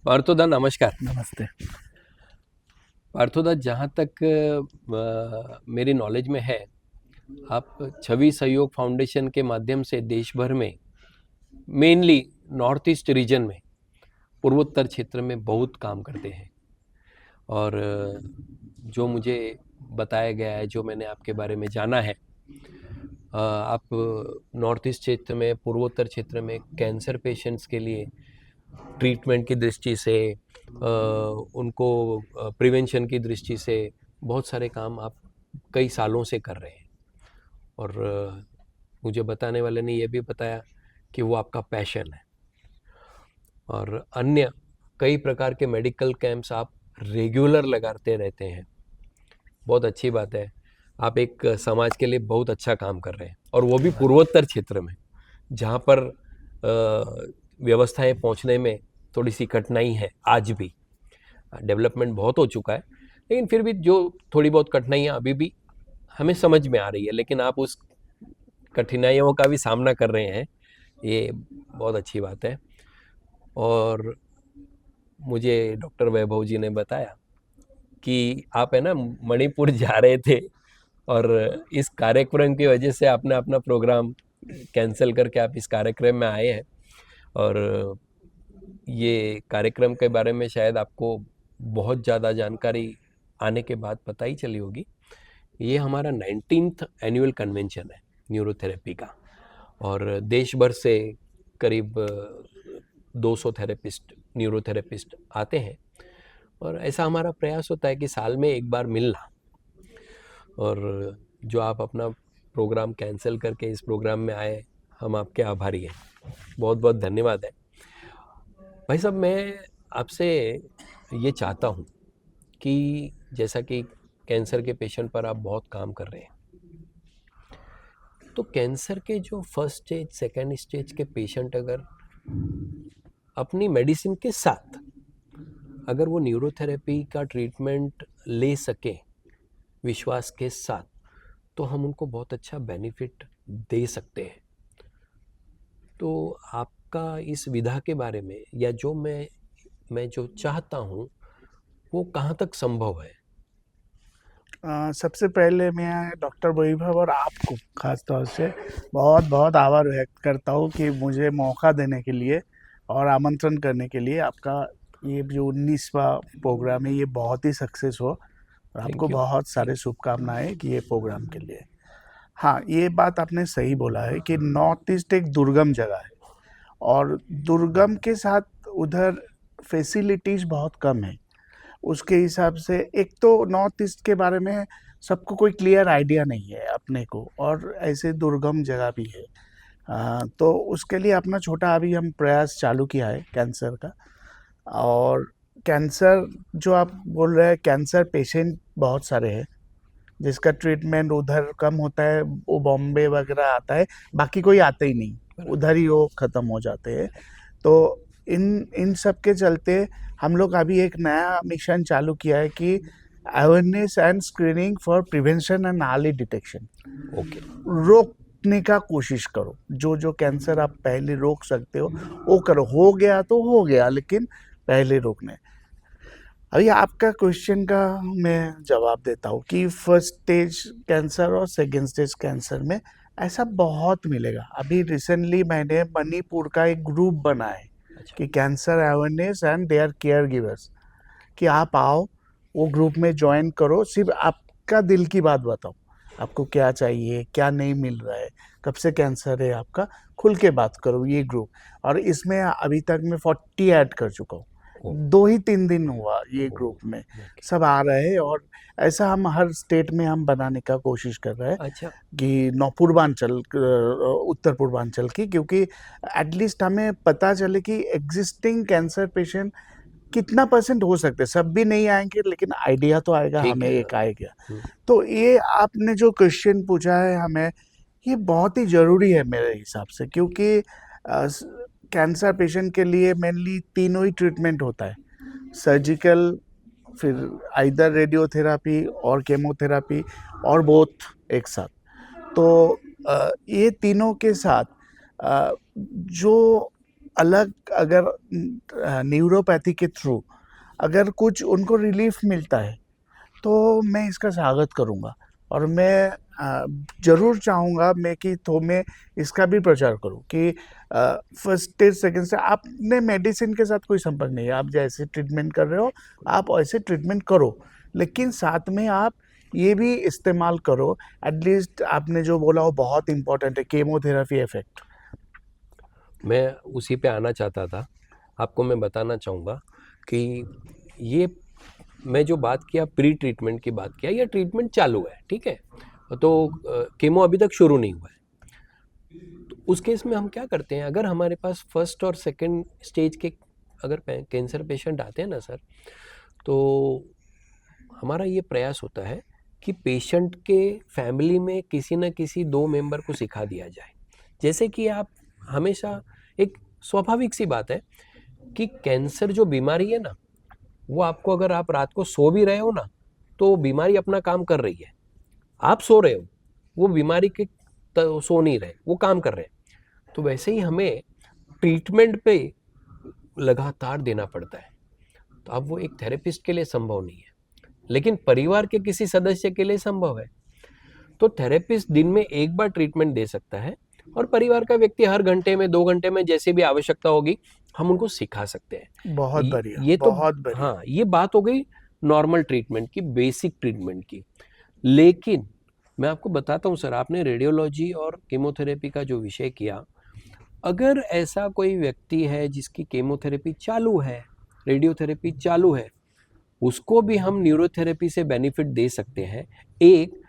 पार्थोदा नमस्कार। नमस्ते। पार्थोदा, जहाँ तक मेरी नॉलेज में है, आप छवि सहयोग फाउंडेशन के माध्यम से देश भर में, मेनली नॉर्थ ईस्ट रीजन में, पूर्वोत्तर क्षेत्र में बहुत काम करते हैं। और जो मुझे बताया गया है, जो मैंने आपके बारे में जाना है, आप नॉर्थ ईस्ट क्षेत्र में, पूर्वोत्तर क्षेत्र में कैंसर पेशेंट्स के लिए ट्रीटमेंट की दृष्टि से, उनको प्रिवेंशन की दृष्टि से बहुत सारे काम आप कई सालों से कर रहे हैं। और मुझे बताने वाले ने ये भी बताया कि वो आपका पैशन है। और अन्य कई प्रकार के मेडिकल कैंप्स आप रेगुलर लगाते रहते हैं। बहुत अच्छी बात है। आप एक समाज के लिए बहुत अच्छा काम कर रहे हैं, और वो भी पूर्वोत्तर क्षेत्र में, जहाँ पर व्यवस्थाएं पहुँचने में थोड़ी सी कठिनाई है। आज भी डेवलपमेंट बहुत हो चुका है, लेकिन फिर भी जो थोड़ी बहुत कठिनाइयाँ अभी भी हमें समझ में आ रही है, लेकिन आप उस कठिनाइयों का भी सामना कर रहे हैं, ये बहुत अच्छी बात है। और मुझे डॉक्टर वैभव जी ने बताया कि आप है ना मणिपुर जा रहे थे, और इस कार्यक्रम की वजह से आपने अपना प्रोग्राम कैंसिल करके आप इस कार्यक्रम में आए हैं। और ये कार्यक्रम के बारे में शायद आपको बहुत ज़्यादा जानकारी आने के बाद पता ही चली होगी। ये हमारा 19th एनुअल कन्वेंशन है न्यूरोथेरेपी का, और देश भर से करीब 200 थेरेपिस्ट, न्यूरोथेरेपिस्ट आते हैं। और ऐसा हमारा प्रयास होता है कि साल में एक बार मिलना। और जो आप अपना प्रोग्राम कैंसिल करके इस प्रोग्राम में आए, हम आपके आभारी हैं। बहुत बहुत धन्यवाद है भाई साहब। मैं आपसे ये चाहता हूँ कि जैसा कि कैंसर के पेशेंट पर आप बहुत काम कर रहे हैं, तो कैंसर के जो फर्स्ट स्टेज, सेकेंड स्टेज के पेशेंट अगर अपनी मेडिसिन के साथ अगर वो न्यूरोथेरेपी का ट्रीटमेंट ले सके विश्वास के साथ, तो हम उनको बहुत अच्छा बेनिफिट दे सकते हैं। तो आपका इस विधा के बारे में, या जो मैं जो चाहता हूँ, वो कहाँ तक संभव है? सबसे पहले मैं डॉक्टर वैभव और आपको खास तौर से बहुत बहुत आभार व्यक्त करता हूँ कि मुझे मौका देने के लिए और आमंत्रण करने के लिए। आपका ये जो 19वां प्रोग्राम है, ये बहुत ही सक्सेस हो, और आपको थैंक यू। बहुत सारे शुभकामनाएं कि ये प्रोग्राम के लिए। हाँ, ये बात आपने सही बोला है कि नॉर्थ ईस्ट एक दुर्गम जगह है, और दुर्गम के साथ उधर फैसिलिटीज़ बहुत कम है। उसके हिसाब से एक तो नॉर्थ ईस्ट के बारे में सबको कोई क्लियर आइडिया नहीं है अपने को, और ऐसे दुर्गम जगह भी है। तो उसके लिए अपना छोटा अभी हम प्रयास चालू किया है कैंसर का। और कैंसर जो आप बोल रहे हैं, कैंसर पेशेंट बहुत सारे हैं जिसका ट्रीटमेंट उधर कम होता है, वो बॉम्बे वगैरह आता है, बाकी कोई आता ही नहीं, उधर ही वो ख़त्म हो जाते हैं। तो इन इन सब के चलते हम लोग अभी एक नया मिशन चालू किया है कि awareness and screening for prevention and early detection. Okay. रोकने का कोशिश करो, जो जो कैंसर आप पहले रोक सकते हो वो करो। हो गया तो हो गया, लेकिन पहले रोकने। अभी आपका क्वेश्चन का मैं जवाब देता हूँ कि फर्स्ट स्टेज कैंसर और सेकेंड स्टेज कैंसर में ऐसा बहुत मिलेगा। अभी रिसेंटली मैंने मणिपुर का एक ग्रुप बनाया है अच्छा। कि cancer awareness and their care givers, कि आप आओ, वो ग्रुप में ज्वाइन करो, सिर्फ आपका दिल की बात बताओ, आपको क्या चाहिए, क्या नहीं मिल रहा है, कब से कैंसर है आपका, खुल के बात करो ये ग्रुप। और इसमें अभी तक मैं 40 ऐड कर चुका हूँ। ओ, 2 ही 3 दिन हुआ ये ग्रुप में, ओके। सब आ रहे हैं। और ऐसा हम हर स्टेट में हम बनाने का कोशिश कर रहे हैं अच्छा। कि पूर्वांचल, उत्तर पूर्वांचल की, क्योंकि एटलीस्ट हमें पता चले कि एग्जिस्टिंग कैंसर पेशेंट कितना परसेंट हो सकते हैं। सब भी नहीं आएंगे, लेकिन आइडिया तो आएगा, ठीक हमें है। एक आएगा। हम्म, तो ये आपने जो क्वेश्चन पूछा है हमें, ये बहुत ही ज़रूरी है मेरे हिसाब से, क्योंकि कैंसर पेशेंट के लिए मेनली तीनों ही ट्रीटमेंट होता है: सर्जिकल, फिर आइदर रेडियोथेरापी और केमोथेरापी, और बोथ एक साथ। तो ये तीनों के साथ जो अलग अगर न्यूरोपैथी के थ्रू अगर कुछ उनको रिलीफ मिलता है तो मैं इसका स्वागत करूँगा और मैं ज़रूर चाहूँगा मैं कि तो मैं इसका भी प्रचार करूँ कि फर्स्ट स्टेज सेकंड स्टेज आपने मेडिसिन के साथ कोई संपर्क नहीं है, आप जैसे ट्रीटमेंट कर रहे हो आप ऐसे ट्रीटमेंट करो, लेकिन साथ में आप ये भी इस्तेमाल करो। एटलीस्ट आपने जो बोला वो बहुत इम्पोर्टेंट है, केमोथेरेपी इफेक्ट। मैं उसी पे आना चाहता था। आपको मैं बताना चाहूँगा कि ये मैं जो बात किया प्री ट्रीटमेंट की बात किया, ये ट्रीटमेंट चालू है, ठीक है, तो केमो अभी तक शुरू नहीं हुआ है। तो उस केस में हम क्या करते हैं, अगर हमारे पास फर्स्ट और सेकंड स्टेज के अगर कैंसर पेशेंट आते हैं ना सर, तो हमारा ये प्रयास होता है कि पेशेंट के फैमिली में किसी न किसी 2 मेंबर को सिखा दिया जाए। जैसे कि आप हमेशा, एक स्वाभाविक सी बात है कि कैंसर जो बीमारी है ना, वो आपको, अगर आप रात को सो भी रहे हो ना, तो बीमारी अपना काम कर रही है। आप सो रहे हो, वो बीमारी के सो नहीं रहे, वो काम कर रहे हैं। तो वैसे ही हमें ट्रीटमेंट पे लगातार देना पड़ता है। तो अब वो एक थेरेपिस्ट के लिए संभव नहीं है, लेकिन परिवार के किसी सदस्य के लिए संभव है। तो थेरेपिस्ट दिन में एक बार ट्रीटमेंट दे सकता है और परिवार का व्यक्ति हर घंटे में 2 घंटे में जैसे भी आवश्यकता होगी हम उनको सिखा सकते हैं। बहुत बढ़िया, ये तो बहुत बढ़िया। हाँ, ये बात हो गई नॉर्मल ट्रीटमेंट की, बेसिक ट्रीटमेंट की। लेकिन मैं आपको बताता हूँ सर, आपने रेडियोलॉजी और कीमोथेरेपी का जो विषय किया, अगर ऐसा कोई व्यक्ति है जिसकी कीमोथेरेपी चालू है, रेडियोथेरेपी चालू है, उसको भी हम न्यूरोथेरेपी से बेनिफिट दे सकते हैं। एक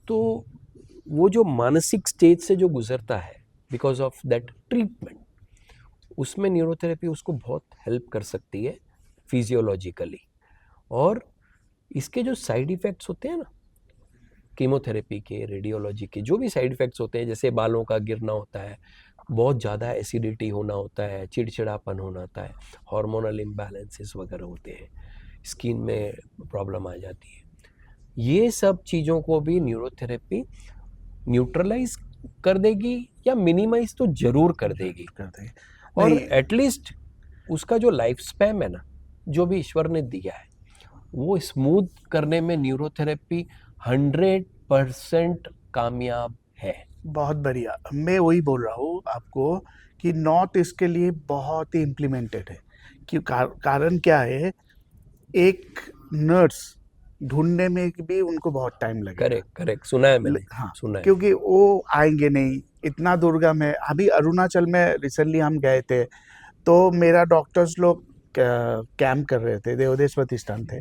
तो वो जो मानसिक स्टेज से जो गुजरता है बिकॉज ऑफ दैट ट्रीटमेंट, उसमें न्यूरोथेरेपी उसको बहुत हेल्प कर सकती है फिजियोलॉजिकली। और इसके जो साइड इफ़ेक्ट्स होते हैं ना, कीमोथेरेपी के, रेडियोलॉजी के जो भी साइड इफ़ेक्ट्स होते हैं, जैसे बालों का गिरना होता है, बहुत ज़्यादा एसिडिटी होना होता है, चिड़चिड़ापन होना होता है, हार्मोनल इम्बैलेंसेस वगैरह होते हैं, स्किन में प्रॉब्लम आ जाती है, ये सब चीज़ों को भी न्यूरोथेरेपी न्यूट्रलाइज कर देगी या मिनिमाइज तो जरूर कर देगी। और एटलीस्ट उसका जो लाइफ स्पैन है ना, जो भी ईश्वर ने दिया है, वो स्मूथ करने में न्यूरोथेरेपी 100% कामयाब है। बहुत बढ़िया, मैं वही बोल रहा हूँ आपको कि नॉर्थ इसके लिए बहुत ही इम्प्लीमेंटेड है। क्यों? कारण क्या है, एक नर्स ढूंढने में भी उनको बहुत टाइम लगेगा। करेक्ट करेक्ट, सुना है मैंने, हाँ, सुना है। क्योंकि वो आएंगे नहीं, इतना दुर्गम है। अभी अरुणाचल में रिसेंटली हम गए थे, तो मेरा डॉक्टर्स लोग कैंप कर रहे थे, देवोदेश प्रतिष्ठान थे,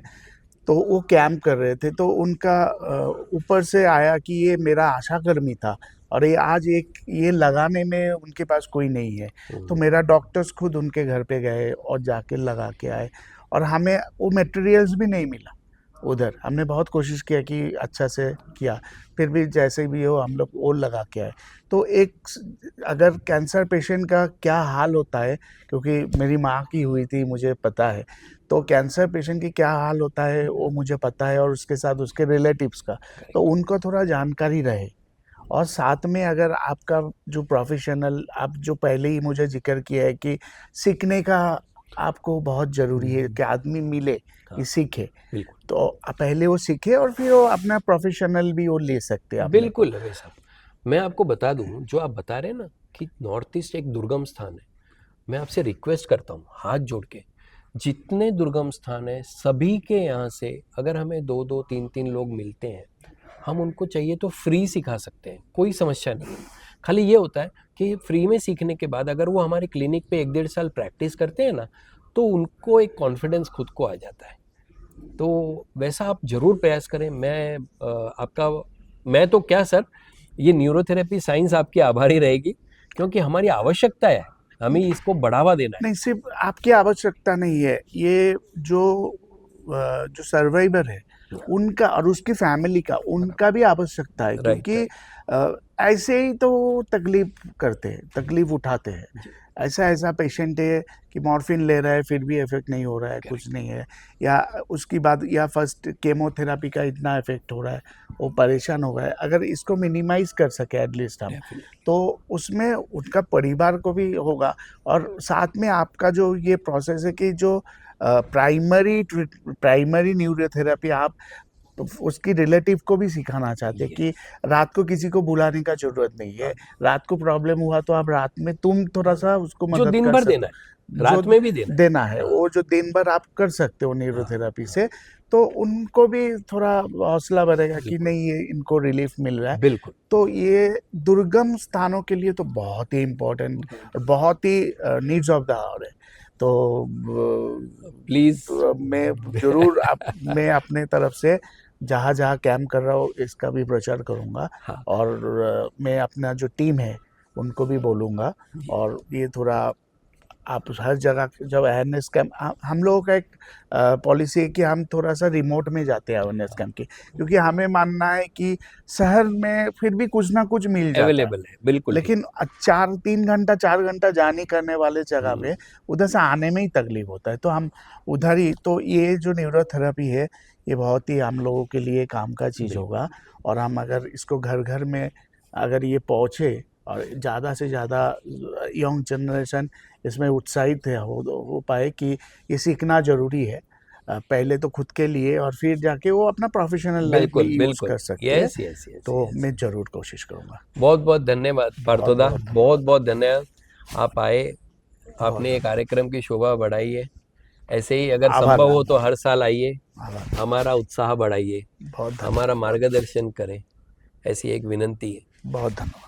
तो वो कैंप कर रहे थे, तो उनका ऊपर से आया कि ये मेरा आशाकर्मी था और ये आज एक ये लगाने में उनके पास कोई नहीं है। तो मेरा डॉक्टर्स खुद उनके घर पे गए और जाके लगा के आए, और हमें वो मटेरियल्स भी नहीं मिला उधर। हमने बहुत कोशिश किया कि अच्छा से किया, फिर भी जैसे भी हो हम लोग वो लगा के आए। तो एक अगर कैंसर पेशेंट का क्या हाल होता है, क्योंकि मेरी माँ की हुई थी, मुझे पता है, तो कैंसर पेशेंट की क्या हाल होता है वो मुझे पता है, और उसके साथ उसके रिलेटिव्स का, तो उनको थोड़ा जानकारी रहे। और साथ में अगर आपका जो प्रोफेशनल, आप जो पहले ही मुझे जिक्र किया है कि सीखने का आपको बहुत ज़रूरी है कि आदमी मिले कि सीखे, तो पहले वो सीखे और फिर वो अपना प्रोफेशनल भी वो ले सकते हैं। बिल्कुल रवि साहब, मैं आपको बता दूं, जो आप बता रहे हैं ना कि नॉर्थ ईस्ट एक दुर्गम स्थान है, मैं आपसे रिक्वेस्ट करता हूँ हाथ जोड़ के, जितने दुर्गम स्थान है सभी के यहाँ से अगर हमें 2-2, 3-3 लोग मिलते हैं, हम उनको चाहिए तो फ्री सिखा सकते हैं, कोई समस्या नहीं है। खाली ये होता है कि फ्री में सीखने के बाद अगर वो हमारे क्लिनिक पे 1-1.5 साल प्रैक्टिस करते हैं ना, तो उनको एक कॉन्फिडेंस खुद को आ जाता है। तो वैसा आप जरूर प्रयास करें। मैं तो क्या सर, ये न्यूरोथेरेपी साइंस आपकी आभारी रहेगी, क्योंकि हमारी आवश्यकता है, हमें इसको बढ़ावा देना है। नहीं, सिर्फ आपकी आवश्यकता नहीं है, ये जो सर्वाइवर है उनका और उसकी फैमिली का, उनका भी आवश्यकता है, क्योंकि ऐसे ही तो तकलीफ करते हैं, तकलीफ उठाते हैं। जी। ऐसा पेशेंट है कि मॉर्फिन ले रहा है फिर भी इफेक्ट नहीं हो रहा है, कुछ नहीं है, या उसकी बाद या फर्स्ट केमोथेरेपी का इतना इफेक्ट हो रहा है, वो परेशान हो गया है। अगर इसको मिनिमाइज कर सके एटलीस्ट हम, डेफिनेटली। तो उसमें उनका परिवार को भी होगा, और साथ में आपका जो ये प्रोसेस है कि जो प्राइमरी न्यूरोथेरेपी आप उसकी रिलेटिव को भी सिखाना चाहते हैं कि रात को किसी को बुलाने का ज़रूरत नहीं है। रात को प्रॉब्लम हुआ तो आप रात में तुम थोड़ा-सा उसको जो मदद दिन कर भर सकते देना है, हो। जो रात में भी देना है। देना है, हाँ, वो जो दिन भर आप कर सकते हो हाँ, न्यूरोथेरेपी हाँ, से, तो उनको भी थोड़ा हौसला बढ़ेगा कि बिल्कुल, नहीं, ये इनको रिलीफ मिल रहा है। बिल्कुल। तो ये दुर्गम स्थानों के लिए तो बहुत ही इम्पोर्टेंट और बहुत ही नीड्स ऑफ द आवर है। तो प्लीज़ मैं ज़रूर मैं अपने तरफ से जहाँ-जहाँ कैंप कर रहा हूँ इसका भी प्रचार करूँगा, हाँ, और मैं अपना जो टीम है उनको भी बोलूँगा, जी, और ये थोड़ा आप हर जगह जब अवेयरनेस कैंप, हम लोगों का एक पॉलिसी है कि हम थोड़ा-सा रिमोट में जाते हैं अवेयरनेस कैंप के, क्योंकि हमें मानना है कि शहर में फिर भी कुछ ना कुछ मिल जाता है। अवेलेबल है, बिल्कुल ठीक। लेकिन 3 घंटा 4 घंटा जाने करने वाले जगह हुँ, पे उधर से आने में ही तकलीफ होता है, तो हम उधर ही, तो ये जो न्यूरोथेरेपी है, ये बहुत ही हम लोगों के लिए काम का चीज़ बिल्कुल, होगा, और हम अगर इसको घर-घर में अगर ये पहुँचे और ज़्यादा से ज़्यादा यंग जनरेशन इसमें उत्साहित है हो पाए कि ये सीखना ज़रूरी है। पहले तो खुद के लिए और फिर जाके वो अपना प्रोफ़ेशनल लाइफ़ भी बिल्कुल, यूज़ बिल्कुल। कर सकते हैं, यस, यस, यस, तो यस। मैं ज़रूर कोशिश करूँगा। बहुत-बहुत धन्यवाद पार्थोदा, बहुत-बहुत धन्यवाद। बहुत-बहुत धन्यवाद। आप आए, बहुत आपने ये धन्यवाद। कार्यक्रम की शोभा बढ़ाई है। ऐसे ही अगर आभार, संभव हो तो आभार, हर साल आइए, आभार। हमारा उत्साह बढ़ाइए, बहुत हमारा धन्यवाद, बहुत मार्गदर्शन करें, ऐसी एक विनंती है। बहुत धन्यवाद।